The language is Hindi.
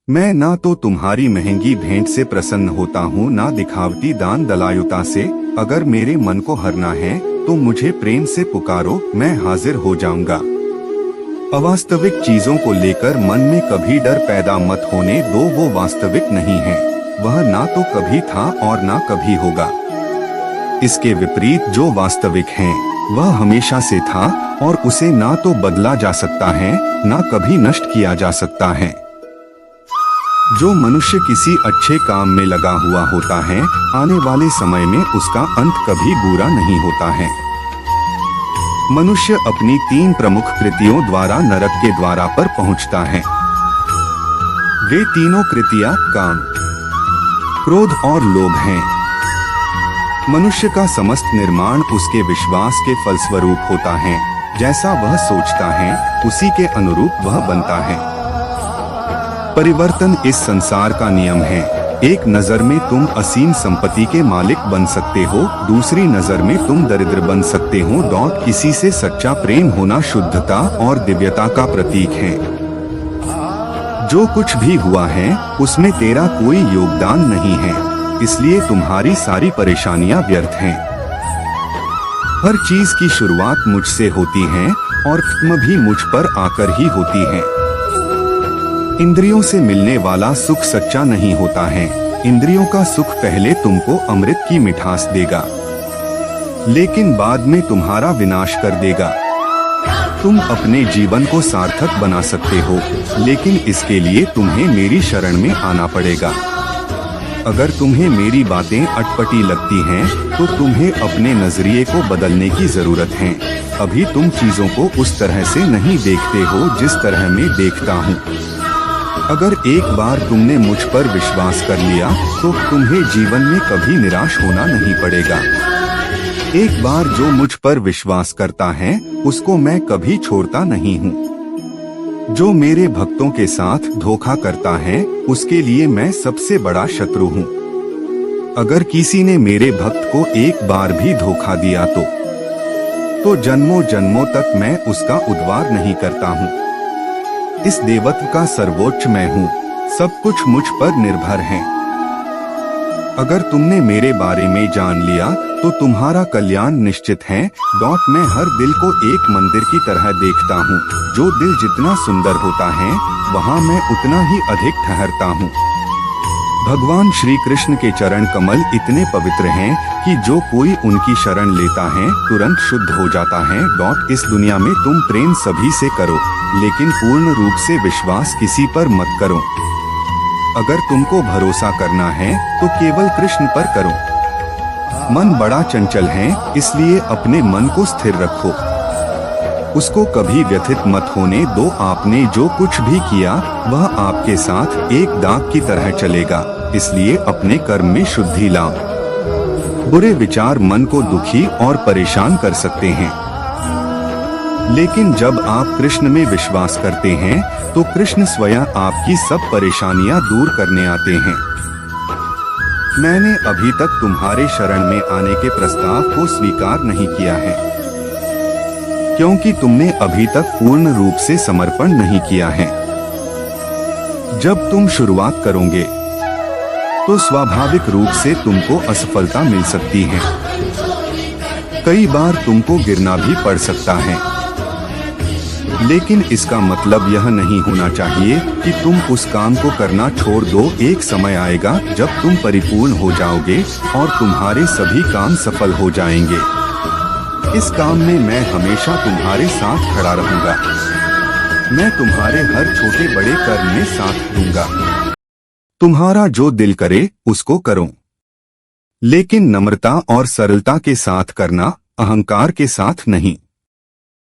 मैं ना तो तुम्हारी महंगी भेंट से प्रसन्न होता हूँ, ना दिखावटी दान दलायुता से। अगर मेरे मन को हरना है तो मुझे प्रेम से पुकारो, मैं हाजिर हो जाऊंगा। अवास्तविक चीजों को लेकर मन में कभी डर पैदा मत होने दो, वो वास्तविक नहीं है। वह ना तो कभी था और ना कभी होगा। इसके विपरीत जो वास्तविक है वह हमेशा से था और उसे ना तो बदला जा सकता है ना कभी नष्ट किया जा सकता है। जो मनुष्य किसी अच्छे काम में लगा हुआ होता है, आने वाले समय में उसका अंत कभी बुरा नहीं होता है। मनुष्य अपनी 3 प्रमुख कृतियों द्वारा नरक के द्वारा पर पहुंचता है। वे तीनों कृतियां काम, क्रोध और लोभ हैं। मनुष्य का समस्त निर्माण उसके विश्वास के फलस्वरूप होता है। जैसा वह सोचता है उसी के अनुरूप वह बनता है। परिवर्तन इस संसार का नियम है। एक नजर में तुम असीम संपत्ति के मालिक बन सकते हो, दूसरी नजर में तुम दरिद्र बन सकते हो। किसी से सच्चा प्रेम होना शुद्धता और दिव्यता का प्रतीक है। जो कुछ भी हुआ है उसमें तेरा कोई योगदान नहीं है, इसलिए तुम्हारी सारी परेशानियां व्यर्थ हैं। हर चीज की शुरुआत मुझसे होती है और खत्म भी मुझ पर आकर ही होती है। इंद्रियों से मिलने वाला सुख सच्चा नहीं होता है। इंद्रियों का सुख पहले तुमको अमृत की मिठास देगा, लेकिन बाद में तुम्हारा विनाश कर देगा। तुम अपने जीवन को सार्थक बना सकते हो, लेकिन इसके लिए तुम्हें मेरी शरण में आना पड़ेगा। अगर तुम्हें मेरी बातें अटपटी लगती हैं, तो तुम्हें अपने नजरिए को बदलने की जरूरत है। अभी तुम चीजों को उस तरह से नहीं देखते हो जिस तरह मैं देखता हूँ। अगर एक बार तुमने मुझ पर विश्वास कर लिया तो तुम्हें जीवन में कभी निराश होना नहीं पड़ेगा। एक बार जो मुझ पर विश्वास करता है उसको मैं कभी छोड़ता नहीं हूँ। जो मेरे भक्तों के साथ धोखा करता है उसके लिए मैं सबसे बड़ा शत्रु हूँ। अगर किसी ने मेरे भक्त को एक बार भी धोखा दिया तो जन्मों जन्मों तक मैं उसका उद्धार नहीं करता हूँ। इस देवत्व का सर्वोच्च मैं हूँ, सब कुछ मुझ पर निर्भर है। अगर तुमने मेरे बारे में जान लिया तो तुम्हारा कल्याण निश्चित है। मैं हर दिल को एक मंदिर की तरह देखता हूँ। जो दिल जितना सुंदर होता है वहाँ मैं उतना ही अधिक ठहरता हूँ। भगवान श्री कृष्ण के चरण कमल इतने पवित्र हैं कि जो कोई उनकी शरण लेता है तुरंत शुद्ध हो जाता है। इस दुनिया में तुम प्रेम सभी से करो, लेकिन पूर्ण रूप से विश्वास किसी पर मत करो। अगर तुमको भरोसा करना है तो केवल कृष्ण पर करो। मन बड़ा चंचल है, इसलिए अपने मन को स्थिर रखो। उसको कभी व्यथित मत होने दो। आपने जो कुछ भी किया वह आपके साथ एक दाग की तरह चलेगा, इसलिए अपने कर्म में शुद्धि लाओ। बुरे विचार मन को दुखी और परेशान कर सकते हैं, लेकिन जब आप कृष्ण में विश्वास करते हैं तो कृष्ण स्वयं आपकी सब परेशानियां दूर करने आते हैं। मैंने अभी तक तुम्हारे शरण में आने के प्रस्ताव को स्वीकार नहीं किया है, क्योंकि तुमने अभी तक पूर्ण रूप से समर्पण नहीं किया है। जब तुम शुरुआत करोगे तो स्वाभाविक रूप से तुमको असफलता मिल सकती है। कई बार तुमको गिरना भी पड़ सकता है, लेकिन इसका मतलब यह नहीं होना चाहिए कि तुम उस काम को करना छोड़ दो। एक समय आएगा जब तुम परिपूर्ण हो जाओगे और तुम्हारे सभी काम सफल हो जाएंगे। इस काम में मैं हमेशा तुम्हारे साथ खड़ा रहूंगा। मैं तुम्हारे हर छोटे बड़े कर्म में साथ दूंगा। तुम्हारा जो दिल करे उसको करो, लेकिन नम्रता और सरलता के साथ करना, अहंकार के साथ नहीं।